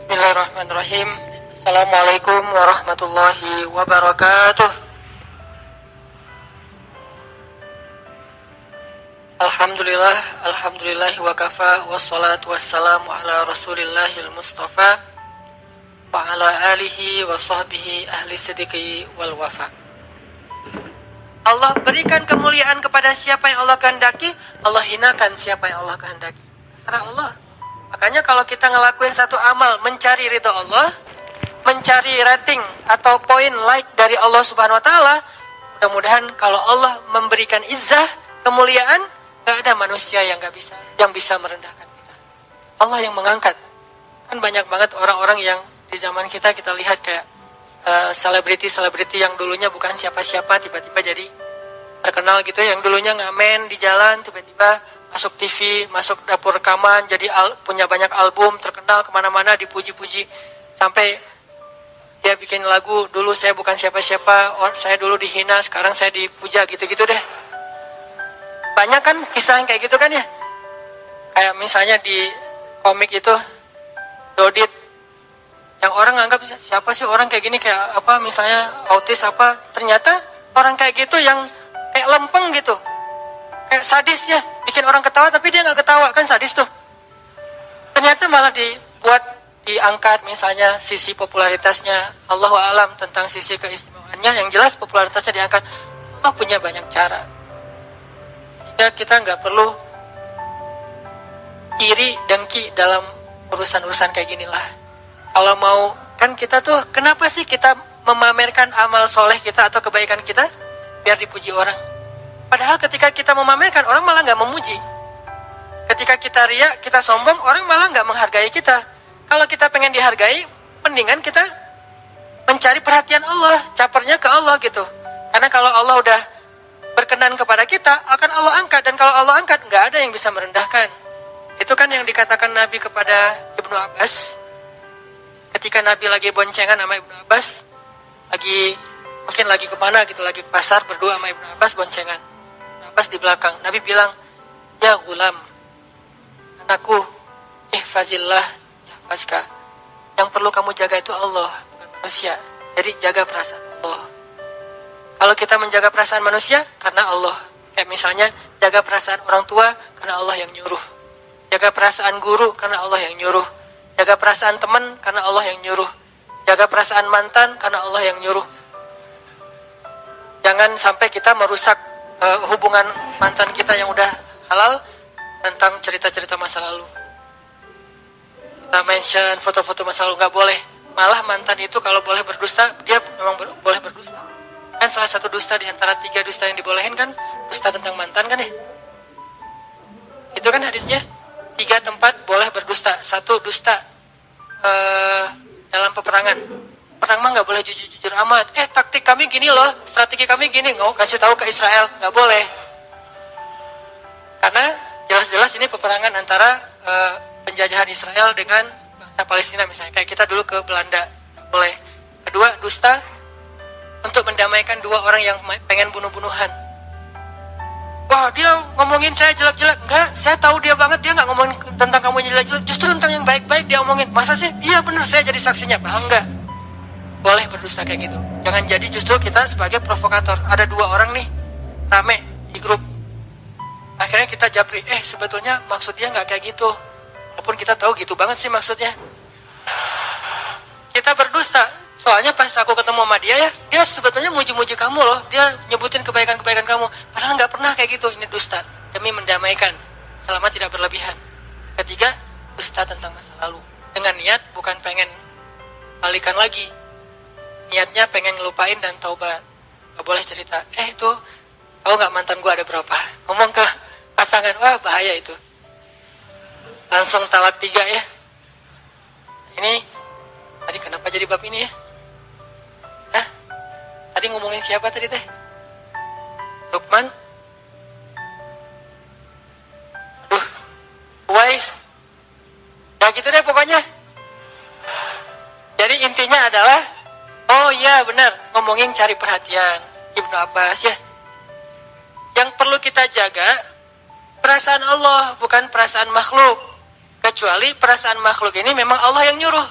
Bismillahirrahmanirrahim. Assalamualaikum warahmatullahi wabarakatuh. Alhamdulillahi wa kafa, wassalatu wassalamu ala rasulillahil mustafa wa ala alihi wa sahbihi ahli siddiqi wal wafa. Allah berikan kemuliaan kepada siapa yang Allah kehendaki, Allah hinakan siapa yang Allah kehendaki. Terserah Allah. Makanya kalau kita ngelakuin satu amal mencari ridha Allah, mencari rating atau poin like dari Allah Subhanahu wa taala, mudah-mudahan kalau Allah memberikan izzah, kemuliaan, gak ada manusia yang bisa merendahkan kita. Allah yang mengangkat. Kan banyak banget orang-orang yang di zaman kita lihat kayak selebriti yang dulunya bukan siapa-siapa tiba-tiba jadi terkenal gitu, yang dulunya ngamen di jalan tiba-tiba masuk TV, masuk dapur rekaman, jadi punya banyak album, terkenal kemana-mana, dipuji-puji, sampai dia bikin lagu, dulu saya bukan siapa-siapa, saya dulu dihina, sekarang saya dipuja, gitu-gitu deh. Banyak kan kisah yang kayak gitu kan ya. Kayak misalnya di komik itu Dodit, yang orang anggap siapa sih orang kayak gini, kayak apa misalnya autis apa, ternyata orang kayak gitu yang kayak lempeng gitu, kayak sadis ya, bikin orang ketawa tapi dia nggak ketawa, kan sadis tuh. Ternyata malah diangkat misalnya sisi popularitasnya, Allahu a'lam tentang sisi keistimewaannya, yang jelas popularitasnya diangkat. Allah punya banyak cara, sehingga kita nggak perlu iri dengki dalam urusan-urusan kayak ginilah. Kalau mau, kan kita tuh kenapa sih kita memamerkan amal soleh kita atau kebaikan kita? Biar dipuji orang. Padahal ketika kita memamerkan, orang malah nggak memuji. Ketika kita riya, kita sombong, orang malah nggak menghargai kita. Kalau kita pengen dihargai, mendingan kita mencari perhatian Allah, capernya ke Allah gitu. Karena kalau Allah udah berkenan kepada kita, akan Allah angkat. Dan kalau Allah angkat, nggak ada yang bisa merendahkan. Itu kan yang dikatakan Nabi kepada Ibnu Abbas. Ketika Nabi lagi boncengan sama Ibnu Abbas, mungkin lagi kemana gitu, lagi ke pasar, berdua sama Ibnu Abbas boncengan. Abbas di belakang. Nabi bilang, ya gulam, anakku, ihfazillah yahfazka. Yang perlu kamu jaga itu Allah, bukan manusia. Jadi jaga perasaan Allah. Kalau kita menjaga perasaan manusia, karena Allah. Kayak misalnya, jaga perasaan orang tua, karena Allah yang nyuruh. Jaga perasaan guru, karena Allah yang nyuruh. Jaga perasaan teman, karena Allah yang nyuruh. Jaga perasaan mantan, karena Allah yang nyuruh. Jangan sampai kita merusak hubungan mantan kita yang udah halal tentang cerita-cerita masa lalu. Kita mention foto-foto masa lalu, gak boleh. Malah mantan itu kalau boleh berdusta, dia memang boleh berdusta. Kan salah satu dusta di antara 3 dusta yang dibolehin kan, dusta tentang mantan kan ya. Itu kan hadisnya, 3 tempat boleh berdusta. 1, dusta dalam peperangan. Perang mah nggak boleh jujur-jujur amat. Taktik kami gini loh, strategi kami gini, nggak kasih tahu ke Israel, nggak boleh. Karena jelas-jelas ini peperangan antara penjajahan Israel dengan bangsa Palestina misalnya. Kayak kita dulu ke Belanda, nggak boleh. Kedua, dusta untuk mendamaikan 2 orang yang pengen bunuh-bunuhan. Wah, dia ngomongin saya jelek-jelek. Enggak, saya tahu dia banget, dia nggak ngomongin tentang kamu yang jelek-jelek, justru tentang yang baik-baik dia omongin. Masa sih? Iya benar, saya jadi saksinya. Enggak. Boleh berdusta kayak gitu. Jangan jadi justru kita sebagai provokator. Ada 2 orang nih, rame di grup. Akhirnya kita japri, sebetulnya maksud dia nggak kayak gitu. Walaupun kita tahu gitu banget sih maksudnya. Kita berdusta. Soalnya pas aku ketemu sama dia ya, dia sebetulnya muji-muji kamu loh. Dia nyebutin kebaikan-kebaikan kamu. Padahal nggak pernah kayak gitu. Ini dusta. Demi mendamaikan. Selama tidak berlebihan. Ketiga, dusta tentang masa lalu. Dengan niat bukan pengen balikan lagi. Niatnya pengen ngelupain dan taubat. Gak boleh cerita, itu tahu gak mantan gue ada berapa? Ngomong ke pasangan, wah bahaya itu. Langsung talak 3 ya. Ini tadi kenapa jadi bab ini ya? Tadi ngomongin siapa tadi teh? Lukman? Uwais? Ya gitu deh pokoknya. Jadi intinya adalah, oh iya benar, ngomongin cari perhatian Ibnu Abbas ya. Yang perlu kita jaga perasaan Allah, bukan perasaan makhluk. Kecuali perasaan makhluk ini memang Allah yang nyuruh.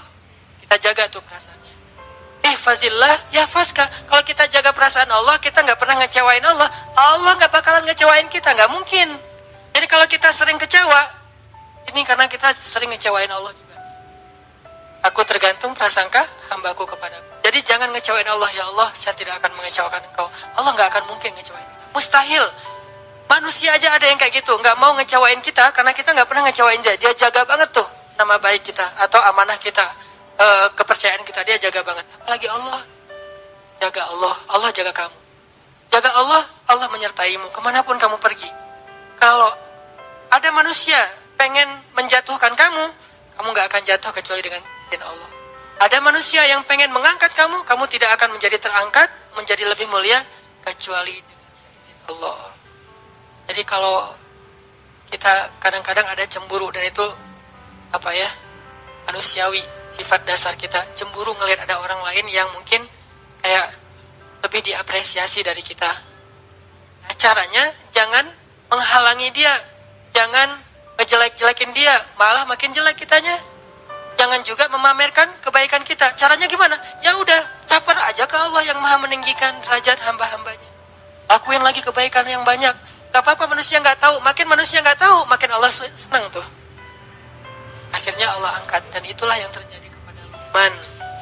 Kita jaga tuh perasaannya. Fazillah, ya Fazka. Kalau kita jaga perasaan Allah, kita nggak pernah ngecewain Allah. Allah nggak bakalan ngecewain kita, nggak mungkin. Jadi kalau kita sering kecewa, ini karena kita sering ngecewain Allah juga. Aku tergantung prasangka hambaku kepadaku. Jadi jangan ngecewain Allah, ya Allah, saya tidak akan mengecewakan engkau. Allah nggak akan mungkin ngecewain kita. Mustahil. Manusia aja ada yang kayak gitu, nggak mau ngecewain kita karena kita nggak pernah ngecewain dia. Dia jaga banget tuh nama baik kita atau amanah kita. Kepercayaan kita dia jaga banget. Apalagi Allah, jaga Allah, Allah jaga kamu, jaga Allah, Allah menyertaimu kemanapun kamu pergi. Kalau ada manusia pengen menjatuhkan kamu, kamu gak akan jatuh kecuali dengan izin Allah. Ada manusia yang pengen mengangkat kamu, kamu tidak akan menjadi terangkat, menjadi lebih mulia kecuali dengan seizin Allah. Jadi kalau kita kadang-kadang ada cemburu, dan itu manusiawi, sifat dasar kita, cemburu ngelihat ada orang lain yang mungkin kayak lebih diapresiasi dari kita. Nah, caranya jangan menghalangi dia, jangan ngejelek-jelekin dia, malah makin jelek kitanya. Jangan juga memamerkan kebaikan kita. Caranya gimana? Ya udah, caper aja ke Allah yang Maha meninggikan derajat hamba-hambanya. Lakuin lagi kebaikan yang banyak. Gak apa-apa manusia nggak tahu, makin manusia nggak tahu, makin Allah senang tuh. Akhirnya Allah angkat, dan itulah yang terjadi kepada Luqman,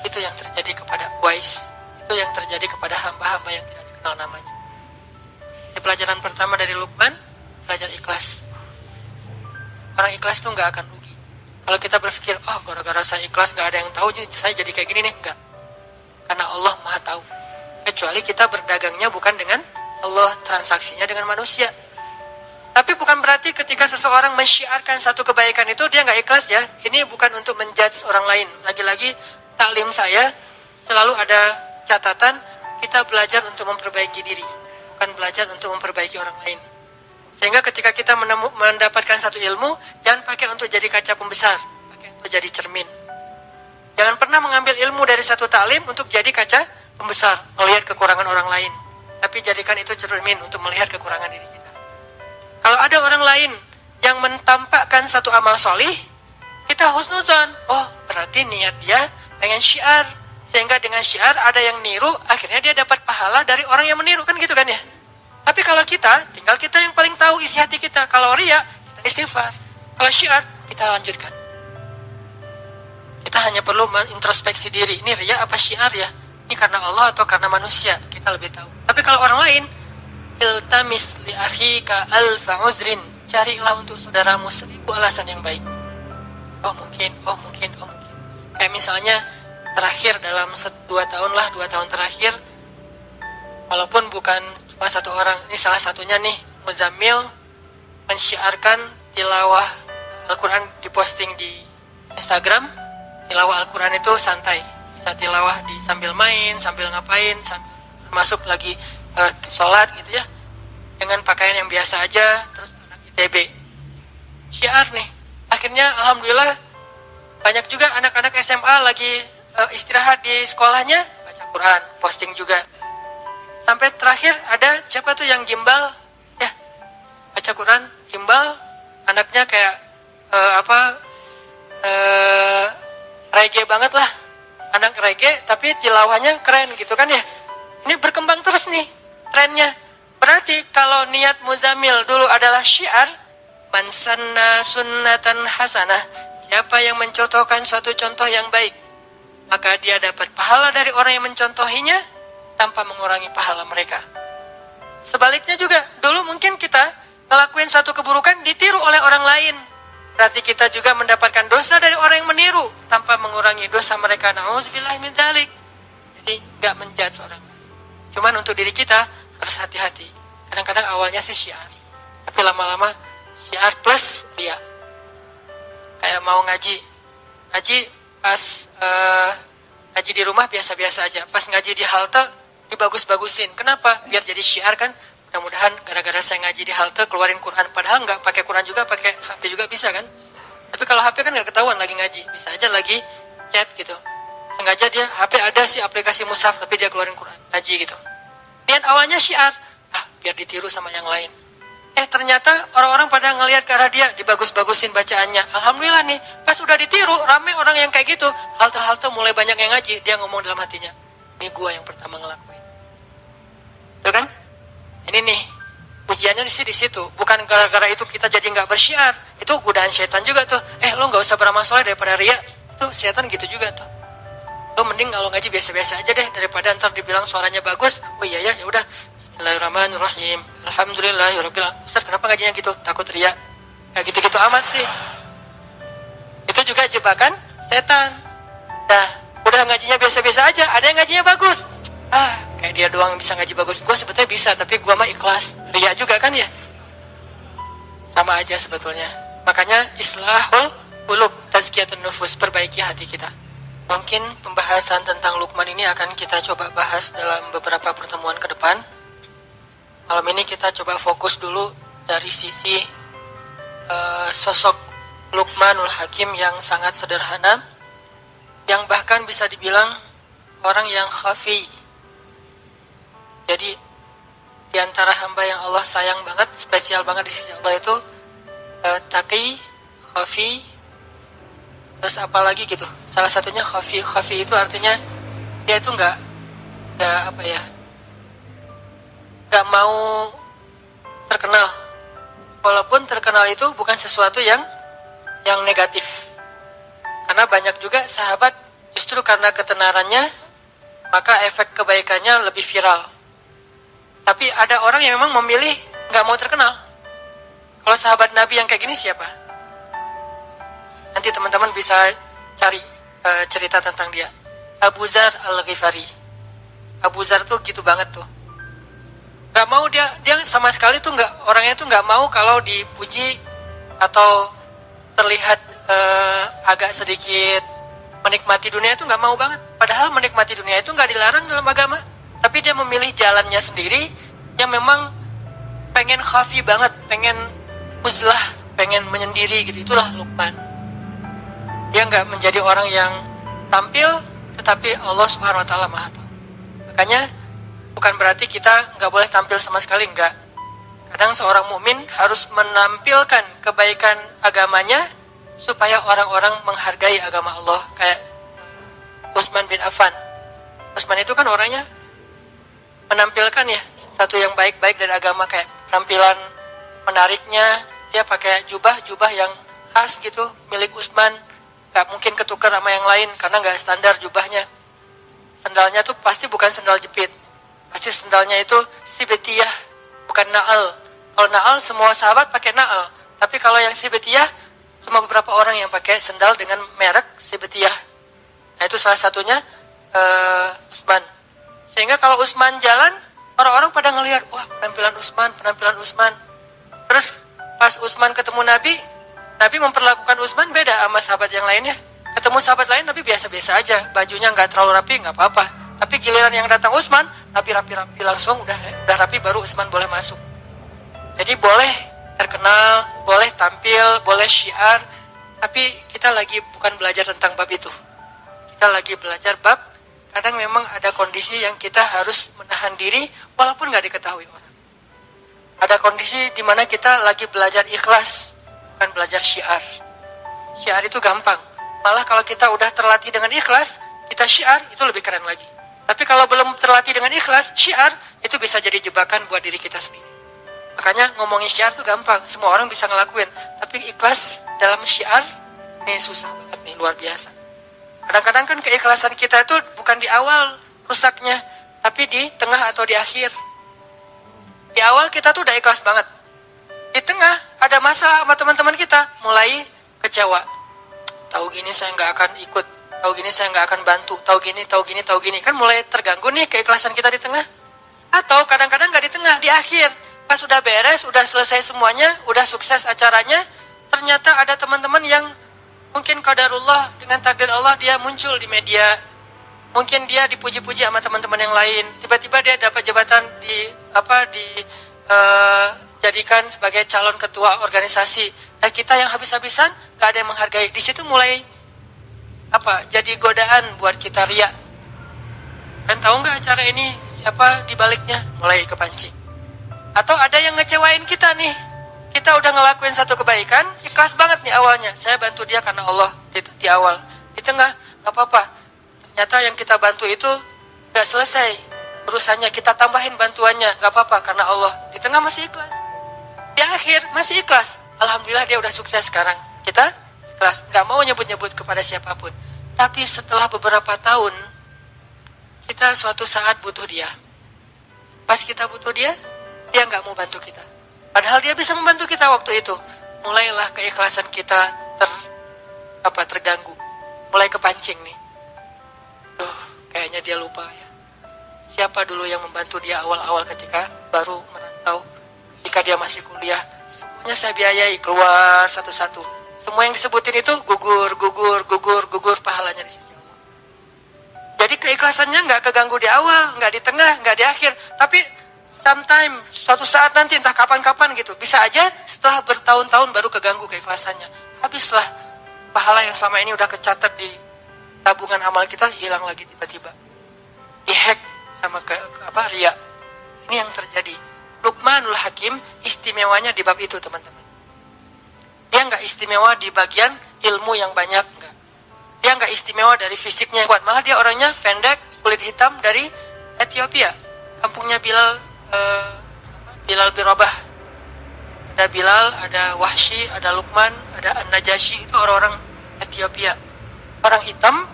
itu yang terjadi kepada Uwais, itu yang terjadi kepada hamba-hamba yang tidak dikenal namanya. Di pelajaran pertama dari Luqman, belajar ikhlas. Orang ikhlas tuh nggak akan rugi. Kalau kita berpikir, gara-gara saya ikhlas nggak ada yang tahu, saya jadi kayak gini nih, nggak. Karena Allah Maha tahu. Kecuali kita berdagangnya bukan dengan Allah, transaksinya dengan manusia. Tapi bukan berarti ketika seseorang mensyiarkan satu kebaikan itu dia nggak ikhlas ya. Ini bukan untuk menjudge orang lain. Lagi-lagi taklim saya selalu ada catatan, kita belajar untuk memperbaiki diri, bukan belajar untuk memperbaiki orang lain. Sehingga ketika kita mendapatkan satu ilmu, jangan pakai untuk jadi kaca pembesar, pakai untuk jadi cermin. Jangan pernah mengambil ilmu dari satu taklim untuk jadi kaca pembesar, melihat kekurangan orang lain. Tapi jadikan itu cermin untuk melihat kekurangan diri kita. Kalau ada orang lain yang mentampakkan satu amal solih, kita husnuzon. Oh, berarti niat dia pengen syiar. Sehingga dengan syiar ada yang niru, akhirnya dia dapat pahala dari orang yang meniru. Kan gitu kan ya? Tapi kalau tinggal kita yang paling tahu isi hati kita. Kalau riya, kita istighfar. Kalau syiar, kita lanjutkan. Kita hanya perlu mengintrospeksi diri. Ini riya apa syiar ya? Ini karena Allah atau karena manusia? Kita lebih tahu. Tapi kalau orang lain, iltamis li akhika alfa uzrin, carilah untuk saudaramu 1000 alasan yang baik. Oh mungkin. Kayak misalnya terakhir dalam 2 tahun terakhir, walaupun bukan cuma satu orang, ini salah satunya nih, Muzammil mensyiarkan tilawah Al-Quran, diposting di Instagram. Tilawah Al-Quran itu santai, bisa tilawah sambil main, sambil ngapain, sambil masuk lagi sholat gitu ya, dengan pakaian yang biasa aja. Terus anak ITB syiar nih, akhirnya alhamdulillah banyak juga anak-anak SMA lagi istirahat di sekolahnya baca Quran, posting juga. Sampai terakhir ada siapa tuh yang gimbal ya, baca Quran gimbal, anaknya kayak reggae banget lah, anak reggae tapi tilawahnya keren gitu kan ya. Ini berkembang terus nih trennya. Berarti kalau niat Muzammil dulu adalah syiar, man sanna sunnatan hasanah, siapa yang mencontohkan suatu contoh yang baik, maka dia dapat pahala dari orang yang mencontohinya tanpa mengurangi pahala mereka. Sebaliknya juga, dulu mungkin kita ngelakuin satu keburukan ditiru oleh orang lain, berarti kita juga mendapatkan dosa dari orang yang meniru tanpa mengurangi dosa mereka. Na'udzubillahi min dzalik. Jadi gak menjudge orang lain. Cuman untuk diri kita harus hati-hati. Kadang-kadang awalnya sih syiar, tapi lama-lama syiar plus dia. Kayak mau ngaji pas ngaji di rumah biasa-biasa aja, pas ngaji di halte dibagus-bagusin. Kenapa? Biar jadi syiar kan. Mudah-mudahan gara-gara saya ngaji di halte keluarin Quran, padahal nggak pakai Quran juga, pakai HP juga bisa kan. Tapi kalau HP kan nggak ketahuan lagi ngaji, bisa aja lagi chat gitu. Sengaja dia HP ada sih aplikasi mushaf, tapi dia keluarin Quran ngaji gitu. Niat awalnya syiar, biar ditiru sama yang lain. Ternyata orang-orang pada ngelihat ke arah dia, dibagus-bagusin bacaannya. Alhamdulillah nih, pas udah ditiru, rame orang yang kayak gitu. Halte-halte mulai banyak yang ngaji, dia ngomong dalam hatinya, ini gua yang pertama ngelakuin. Tuh kan? Ini nih, ujiannya di situ. Bukan gara-gara itu kita jadi nggak bersyiar. Itu godaan setan juga tuh. Lo nggak usah beramal soleh daripada ria. Tuh setan gitu juga tuh. Lo mending kalau ngaji biasa-biasa aja deh, daripada ntar dibilang suaranya bagus. Oh iya ya, ya udah. Bismillahirrahmanirrahim. Alhamdulillahirabbil alamin. Ustaz, kenapa ngajinya gitu? Takut ria. Kayak gitu-gitu amat sih. Itu juga jebakan setan. Nah, udah ngajinya biasa-biasa aja, ada yang ngajinya bagus. Kayak dia doang bisa ngaji bagus. Gue sebetulnya bisa, tapi gue mah ikhlas. Ria juga kan ya? Sama aja sebetulnya. Makanya islahul qulub, tazkiyatun nufus, perbaiki hati kita. Mungkin pembahasan tentang Luqman ini akan kita coba bahas dalam beberapa pertemuan ke depan. Malam ini kita coba fokus dulu dari sisi sosok Luqmanul Hakim yang sangat sederhana, yang bahkan bisa dibilang orang yang khafi. Jadi di antara hamba yang Allah sayang banget, spesial banget di sisi Allah itu taqi, khafi, terus apa lagi gitu. Salah satunya khafi. Khafi itu artinya dia itu nggak mau terkenal. Walaupun terkenal itu bukan sesuatu yang negatif. Karena banyak juga sahabat justru karena ketenarannya maka efek kebaikannya lebih viral. Tapi ada orang yang memang memilih nggak mau terkenal. Kalau sahabat Nabi yang kayak gini siapa? Nanti teman-teman bisa cari cerita tentang dia. Abu Dzar Al-Ghifari. Abu Dzar tuh gitu banget tuh. Gak mau dia sama sekali tuh orangnya tuh nggak mau kalau dipuji atau terlihat agak sedikit menikmati dunia itu nggak mau banget. Padahal menikmati dunia itu nggak dilarang dalam agama. Tapi dia memilih jalannya sendiri yang memang pengen khafi banget, pengen uzlah, pengen menyendiri gitu. Itulah Luqman. Dia nggak menjadi orang yang tampil, tetapi Allah Subhanahu Wa Taala Maha Tahu. Makanya bukan berarti kita nggak boleh tampil sama sekali, nggak. Kadang seorang mukmin harus menampilkan kebaikan agamanya supaya orang-orang menghargai agama Allah. Kayak Utsman bin Affan. Utsman itu kan orangnya menampilkan ya satu yang baik-baik dari agama, kayak penampilan menariknya, dia pakai jubah yang khas gitu milik Utsman, nggak mungkin ketukar sama yang lain karena nggak standar jubahnya. Sendalnya tuh pasti bukan sendal jepit, pasti sendalnya itu sibetiyah, bukan naal. Kalau naal semua sahabat pakai naal, tapi kalau yang sibetiyah cuma beberapa orang yang pakai sendal dengan merek sibetiyah. Nah itu salah satunya Utsman. Sehingga kalau Utsman jalan, orang-orang pada ngelihat, wah penampilan Utsman. Terus pas Utsman ketemu Nabi memperlakukan Utsman beda sama sahabat yang lainnya. Ketemu sahabat lain Nabi biasa-biasa aja, bajunya nggak terlalu rapi, nggak apa-apa. Tapi giliran yang datang Utsman, Nabi rapi-rapi langsung, udah rapi baru Utsman boleh masuk. Jadi boleh terkenal, boleh tampil, boleh syiar, tapi kita lagi bukan belajar tentang bab itu. Kita lagi belajar bab kadang memang ada kondisi yang kita harus menahan diri walaupun nggak diketahui orang. Ada kondisi di mana kita lagi belajar ikhlas, bukan belajar syiar. Syiar itu gampang. Malah kalau kita udah terlatih dengan ikhlas, kita syiar itu lebih keren lagi. Tapi kalau belum terlatih dengan ikhlas, syiar itu bisa jadi jebakan buat diri kita sendiri. Makanya ngomongin syiar itu gampang, semua orang bisa ngelakuin. Tapi ikhlas dalam syiar ini susah banget nih, luar biasa. Kadang-kadang kan keikhlasan kita itu bukan di awal rusaknya, tapi di tengah atau di akhir. Di awal kita tuh udah ikhlas banget. Di tengah ada masalah sama teman-teman kita, mulai kecewa. Tahu gini saya nggak akan ikut, tahu gini saya nggak akan bantu, tahu gini. Kan mulai terganggu nih keikhlasan kita di tengah. Atau kadang-kadang nggak di tengah, di akhir. Pas udah beres, udah selesai semuanya, udah sukses acaranya, ternyata ada teman-teman yang mungkin qadarullah dengan takdir Allah dia muncul di media. Mungkin dia dipuji-puji sama teman-teman yang lain. Tiba-tiba dia dapat jabatan jadikan sebagai calon ketua organisasi. Dan kita yang habis-habisan gak ada yang menghargai. Di situ mulai jadi godaan buat kita ria. Dan tahu nggak acara ini siapa di baliknya? Mulai kepancing. Atau ada yang ngecewain kita nih. Kita udah ngelakuin satu kebaikan, ikhlas banget nih awalnya. Saya bantu dia karena Allah di awal. Di tengah, gak apa-apa. Ternyata yang kita bantu itu gak selesai urusannya. Kita tambahin bantuannya, gak apa-apa karena Allah. Di tengah masih ikhlas. Di akhir masih ikhlas. Alhamdulillah dia udah sukses sekarang. Kita ikhlas. Gak mau nyebut-nyebut kepada siapapun. Tapi setelah beberapa tahun, kita suatu saat butuh dia. Pas kita butuh dia gak mau bantu kita. Padahal dia bisa membantu kita waktu itu. Mulailah keikhlasan kita terganggu. Mulai kepancing nih. Kayaknya dia lupa ya. Siapa dulu yang membantu dia awal-awal ketika baru merantau, ketika dia masih kuliah. Semuanya saya biayai, keluar satu-satu. Semua yang disebutin itu gugur pahalanya di sisi Allah. Jadi keikhlasannya nggak keganggu di awal, nggak di tengah, nggak di akhir. Tapi sometime, suatu saat nanti entah kapan-kapan gitu. Bisa aja setelah bertahun-tahun baru keganggu keikhlasannya. Habislah pahala yang selama ini udah kecatat di tabungan amal kita, hilang lagi tiba-tiba. Dihack sama ria. Ini yang terjadi. Luqmanul Hakim istimewanya di bab itu, teman-teman. Dia nggak istimewa di bagian ilmu yang banyak, nggak. Dia nggak istimewa dari fisiknya yang kuat. Malah dia orangnya pendek, kulit hitam dari Ethiopia. Kampungnya Bilal bin Rabah. Ada Bilal, ada Wahsy, ada Luqman, ada An-Najasyi. Itu orang-orang Ethiopia. Orang hitam,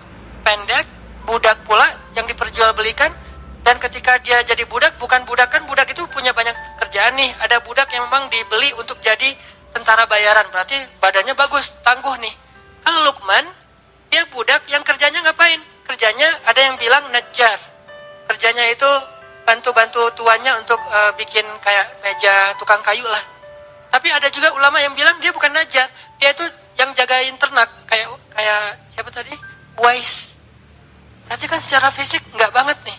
pendek, budak pula yang diperjualbelikan. Dan ketika dia jadi budak, bukan budak kan, budak itu punya banyak kerjaan nih. Ada budak yang memang dibeli untuk jadi tentara bayaran. Berarti badannya bagus, tangguh nih. Kalau Luqman, dia budak yang kerjanya ngapain? Kerjanya ada yang bilang najjar. Kerjanya itu bantu-bantu tuannya untuk bikin kayak meja tukang kayu lah. Tapi ada juga ulama yang bilang dia bukan najjar. Dia itu yang jagain ternak. Kayak siapa tadi? Wise. Berarti kan secara fisik nggak banget nih.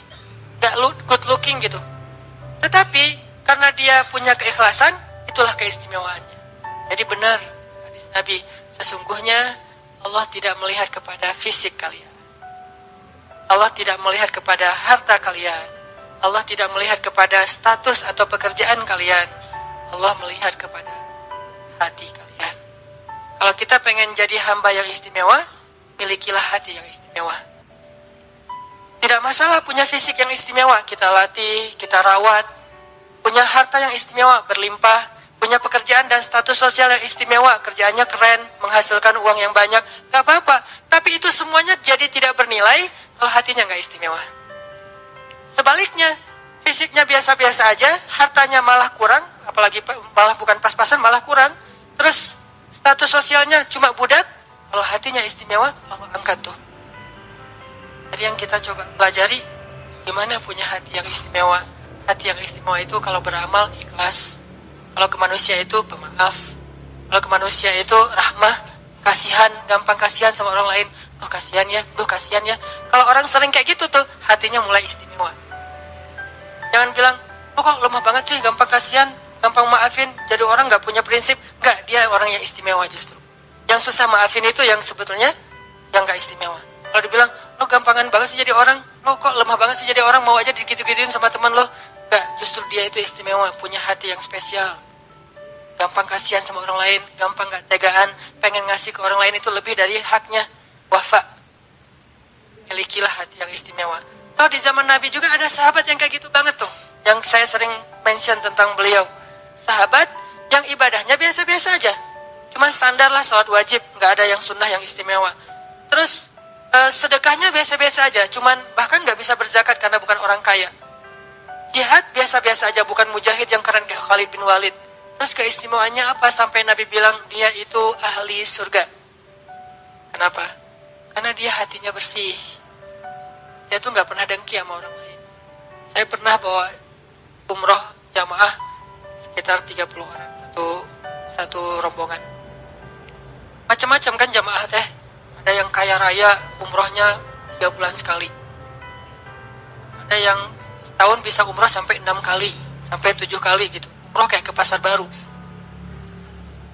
Nggak good looking gitu. Tetapi karena dia punya keikhlasan, itulah keistimewaannya. Jadi benar hadis Nabi, sesungguhnya Allah tidak melihat kepada fisik kalian. Allah tidak melihat kepada harta kalian. Allah tidak melihat kepada status atau pekerjaan kalian. Allah melihat kepada hati kalian. Kalau kita pengen jadi hamba yang istimewa, milikilah hati yang istimewa. Tidak masalah punya fisik yang istimewa, kita latih, kita rawat. Punya harta yang istimewa, berlimpah. Punya pekerjaan dan status sosial yang istimewa, kerjaannya keren, menghasilkan uang yang banyak, gak apa-apa. Tapi itu semuanya jadi tidak bernilai kalau hatinya gak istimewa. Sebaliknya, fisiknya biasa-biasa aja, hartanya malah kurang, apalagi malah bukan pas-pasan, malah kurang. Terus status sosialnya cuma budak, kalau hatinya istimewa, Allah angkat tuh. Jadi yang kita coba pelajari, gimana punya hati yang istimewa. Hati yang istimewa itu kalau beramal ikhlas. Kalau ke manusia itu pemaaf. Kalau ke manusia itu rahmah, kasihan, gampang kasihan sama orang lain. Kasihan ya. Kalau orang sering kayak gitu tuh, hatinya mulai istimewa. Jangan bilang, kok lemah banget sih, gampang kasihan, gampang maafin, jadi orang gak punya prinsip. Enggak, dia orang yang istimewa justru. Yang susah maafin itu yang sebetulnya yang gak istimewa. Kalau dibilang, lo gampangan banget sih jadi orang, lo kok lemah banget sih jadi orang, mau aja digitu-gituin sama teman lo. Enggak, justru dia itu istimewa, punya hati yang spesial. Gampang kasihan sama orang lain, gampang gak tegaan, pengen ngasih ke orang lain itu lebih dari haknya. Wafa. Milikilah hati yang istimewa. Di zaman Nabi juga ada sahabat yang kayak gitu banget tuh. Yang saya sering mention tentang beliau. Sahabat yang ibadahnya biasa-biasa aja. Cuma standar lah salat wajib. Gak ada yang sunnah yang istimewa. Terus sedekahnya biasa-biasa aja. Cuman bahkan gak bisa berzakat karena bukan orang kaya. Jihad biasa-biasa aja. Bukan mujahid yang keren kayak Khalid bin Walid. Terus keistimewaannya apa? Sampai Nabi bilang dia itu ahli surga. Kenapa? Karena dia hatinya bersih. Dia tuh gak pernah dengki sama orang lain. Saya pernah bawa umroh jamaah sekitar 30 orang satu rombongan. Macam-macam kan jamaah teh. Ada yang kaya raya umrohnya 3 bulan sekali. Ada yang setahun bisa umroh sampai 6 kali, sampai 7 kali gitu. Umroh kayak ke pasar baru.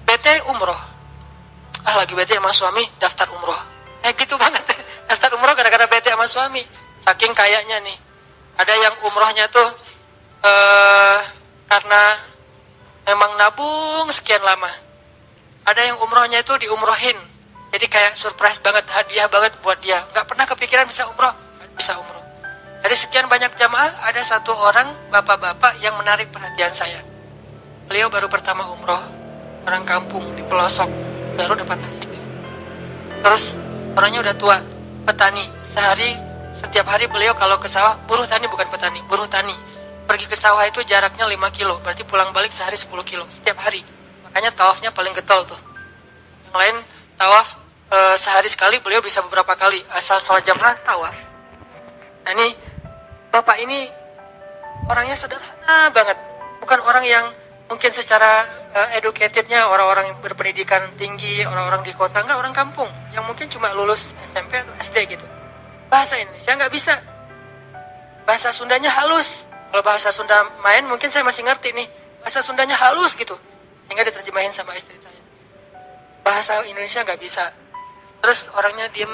Bete umroh. Lagi bete sama suami, daftar umroh. Gitu banget. Daftar umroh gara-gara bete sama suami. Saking kayaknya nih. Ada yang umrohnya tuh karena memang nabung sekian lama. Ada yang umrohnya itu diumrohin, jadi kayak surprise banget, hadiah banget buat dia. Nggak pernah kepikiran bisa umroh, bisa umroh. Dari sekian banyak jamaah, ada satu orang bapak-bapak yang menarik perhatian saya. Beliau baru pertama umroh, orang kampung di pelosok, baru dapat nasi. Terus orangnya udah tua, petani. Setiap hari beliau kalau ke sawah, buruh tani bukan petani, buruh tani. Pergi ke sawah itu jaraknya 5 kilo, berarti pulang balik sehari 10 kilo, setiap hari. Makanya tawafnya paling getol tuh. Yang lain tawaf sehari sekali, beliau bisa beberapa kali, asal sholat jamaah tawaf. Nah ini, bapak ini orangnya sederhana banget. Bukan orang yang mungkin secara educatednya orang-orang yang berpendidikan tinggi, orang-orang di kota, enggak, orang kampung yang mungkin cuma lulus SMP atau SD gitu. Bahasa Indonesia nggak bisa, bahasa Sundanya halus. Kalau bahasa Sunda main mungkin saya masih ngerti nih, bahasa Sundanya halus gitu, sehingga diterjemahin sama istri saya. Bahasa Indonesia nggak bisa. Terus orangnya diem,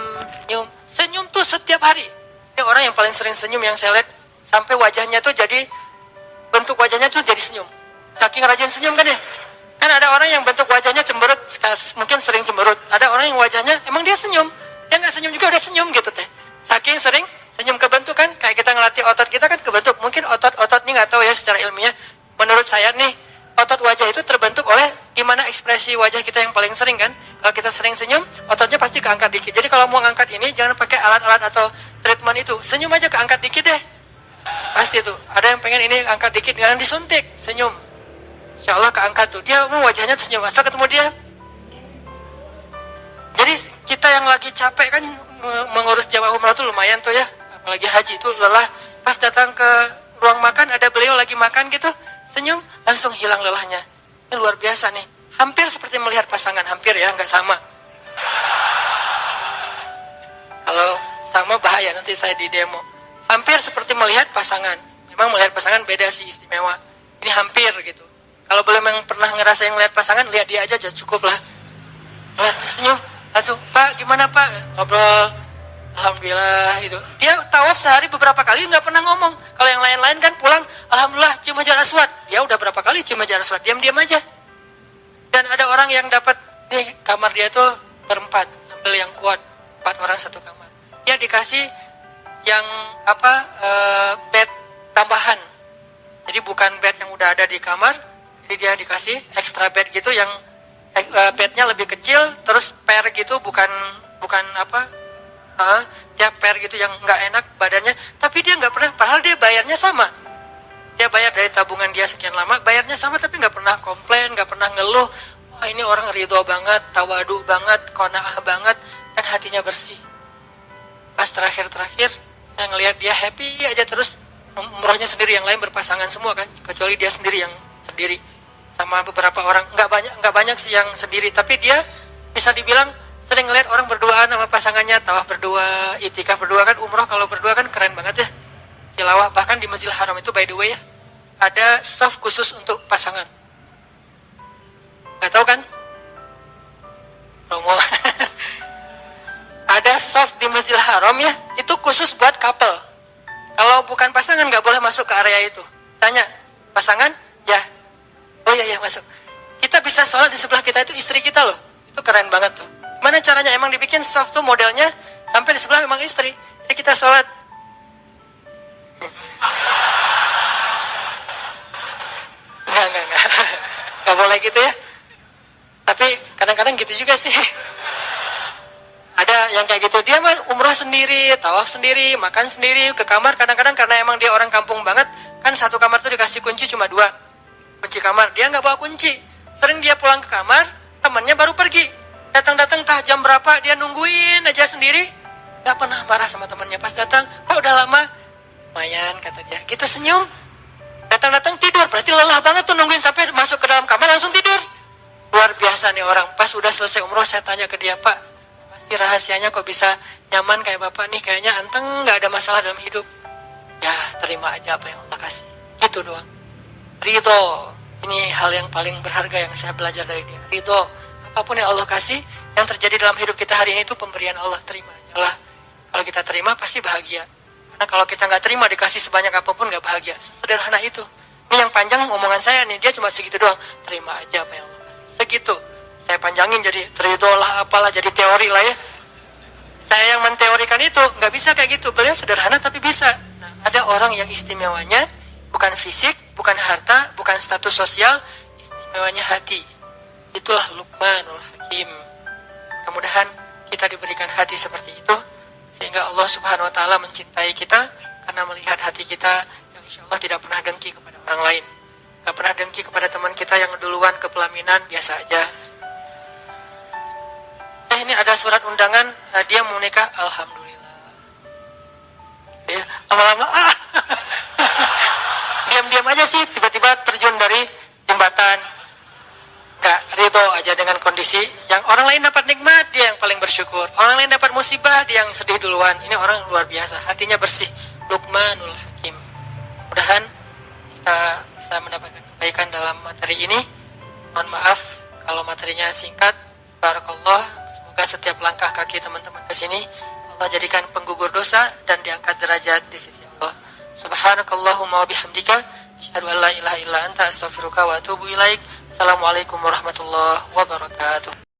senyum tuh setiap hari. Ini orang yang paling sering senyum yang saya lihat, sampai wajahnya tuh jadi, bentuk wajahnya tuh jadi senyum. Saking rajin senyum kan ya. Kan ada orang yang bentuk wajahnya cemberut, mungkin sering cemberut. Ada orang yang wajahnya emang dia senyum, dia nggak senyum juga udah senyum gitu teh. Saking sering senyum kebentuk kan, kayak kita ngelatih otot kita kan kebentuk. Mungkin otot ini nggak tahu ya secara ilmiah. Menurut saya nih, otot wajah itu terbentuk oleh gimana ekspresi wajah kita yang paling sering kan. Kalau kita sering senyum, ototnya pasti keangkat dikit. Jadi kalau mau ngangkat ini jangan pakai alat-alat atau treatment itu, senyum aja keangkat dikit deh. Pasti tuh, ada yang pengen ini angkat dikit, jangan disuntik, senyum. Insya Allah keangkat tuh, dia wajahnya senyum, asal ketemu dia. Jadi kita yang lagi capek kan mengurus jamaah umrah tuh lumayan tuh ya, apalagi haji itu lelah. Pas datang ke ruang makan, ada beliau lagi makan gitu, senyum, langsung hilang lelahnya. Ini luar biasa nih, hampir seperti melihat pasangan, hampir ya, nggak sama. Kalau sama bahaya, nanti saya di demo. Hampir seperti melihat pasangan. Memang melihat pasangan beda sih, istimewa. Ini hampir gitu. Kalau belum yang pernah ngerasain ngeliat pasangan, lihat dia aja cukup lah. Senyum, langsung, Pak gimana Pak? Ngobrol, Alhamdulillah gitu. Dia tawaf sehari beberapa kali, nggak pernah ngomong. Kalau yang lain-lain kan pulang, Alhamdulillah cium hajar aswad. Ya udah berapa kali cium hajar aswad, diam-diam aja. Dan ada orang yang dapat, nih kamar dia tuh berempat, ambil yang kuat, 4 orang satu kamar. Dia dikasih yang bed tambahan. Jadi bukan bed yang udah ada di kamar, jadi dia dikasih extra bed gitu yang bednya lebih kecil, terus pair gitu, bukan dia pair gitu yang nggak enak badannya, tapi dia nggak pernah, padahal dia bayarnya sama, dia bayar dari tabungan dia sekian lama, bayarnya sama, tapi nggak pernah komplain, nggak pernah ngeluh. Wah ini orang ridho banget, tawadu banget, qanaah banget, dan hatinya bersih. Pas terakhir saya ngelihat dia happy aja terus. Umrohnya sendiri, yang lain berpasangan semua kan, kecuali dia sendiri yang sendiri sama beberapa orang. Nggak banyak sih yang sendiri, tapi dia bisa dibilang sering ngeliat orang berduaan sama pasangannya, tawaf berdua, itikaf berdua kan. Umroh kalau berdua kan keren banget ya, tilawah. Bahkan di Masjidil Haram itu by the way ya, ada shaf khusus untuk pasangan. Nggak tahu kan? Promo. Ada shaf di Masjidil Haram ya, itu khusus buat couple. Kalau bukan pasangan nggak boleh masuk ke area itu. Tanya, pasangan? Ya. Oh iya masuk. Kita bisa sholat di sebelah kita itu istri kita loh. Itu keren banget tuh. Gimana caranya? Emang dibikin soft tuh modelnya sampai di sebelah memang istri. Jadi kita sholat. Enggak. Nggak boleh gitu ya. Tapi kadang-kadang gitu juga sih. Ada yang kayak gitu, dia mah umrah sendiri, tawaf sendiri, makan sendiri, ke kamar kadang-kadang karena emang dia orang kampung banget, kan satu kamar tuh dikasih kunci cuma 2, kunci kamar, dia nggak bawa kunci, sering dia pulang ke kamar, temannya baru pergi, datang-datang entah jam berapa, dia nungguin aja sendiri, nggak pernah marah sama temannya, pas datang, Pak udah lama, lumayan kata dia, kita senyum, datang-datang tidur, berarti lelah banget tuh nungguin sampai masuk ke dalam kamar langsung tidur, luar biasa nih orang. Pas udah selesai umroh saya tanya ke dia, Pak rahasianya kok bisa nyaman kayak bapak nih, kayaknya anteng nggak ada masalah dalam hidup. Ya terima aja apa yang Allah kasih, gitu doang. Ridho, ini hal yang paling berharga yang saya belajar dari dia. Ridho, apapun yang Allah kasih, yang terjadi dalam hidup kita hari ini itu pemberian Allah, terima aja lah. Kalau kita terima pasti bahagia. Karena kalau kita nggak terima dikasih sebanyak apapun nggak bahagia. Sederhana itu. Ini yang panjang omongan saya nih, dia cuma segitu doang. Terima aja apa yang Allah kasih. Segitu. Saya panjangin jadi teridolah apalah, jadi teori lah ya. Saya yang menteorikan itu, nggak bisa kayak gitu. Beliau sederhana tapi bisa. Nah, ada orang yang istimewanya bukan fisik, bukan harta, bukan status sosial, istimewanya hati. Itulah Luqmanul Hakim. Mudah-mudahan kita diberikan hati seperti itu, sehingga Allah Subhanahu wa Ta'ala mencintai kita karena melihat hati kita yang insya Allah tidak pernah dengki kepada orang lain, gak pernah dengki kepada teman kita yang duluan ke pelaminan, biasa aja. Ini ada surat undangan, dia mau nikah, alhamdulillah. Ya, lama-lama diam-diam aja sih, tiba-tiba terjun dari jembatan. Gak ridho aja dengan kondisi yang orang lain dapat nikmat, dia yang paling bersyukur. Orang lain dapat musibah, dia yang sedih duluan. Ini orang luar biasa, hatinya bersih. Luqmanul Hakim. Mudah-mudahan kita bisa mendapatkan kebaikan dalam materi ini. Mohon maaf kalau materinya singkat. Barakallah. Semoga setiap langkah kaki teman-teman ke sini Allah jadikan penggugur dosa dan diangkat derajat di sisi Allah. Subhanakallahumma wa bihamdika asyhadu an la ilaha illa anta astaghfiruka wa atubu ilaik. Assalamualaikum warahmatullahi wabarakatuh.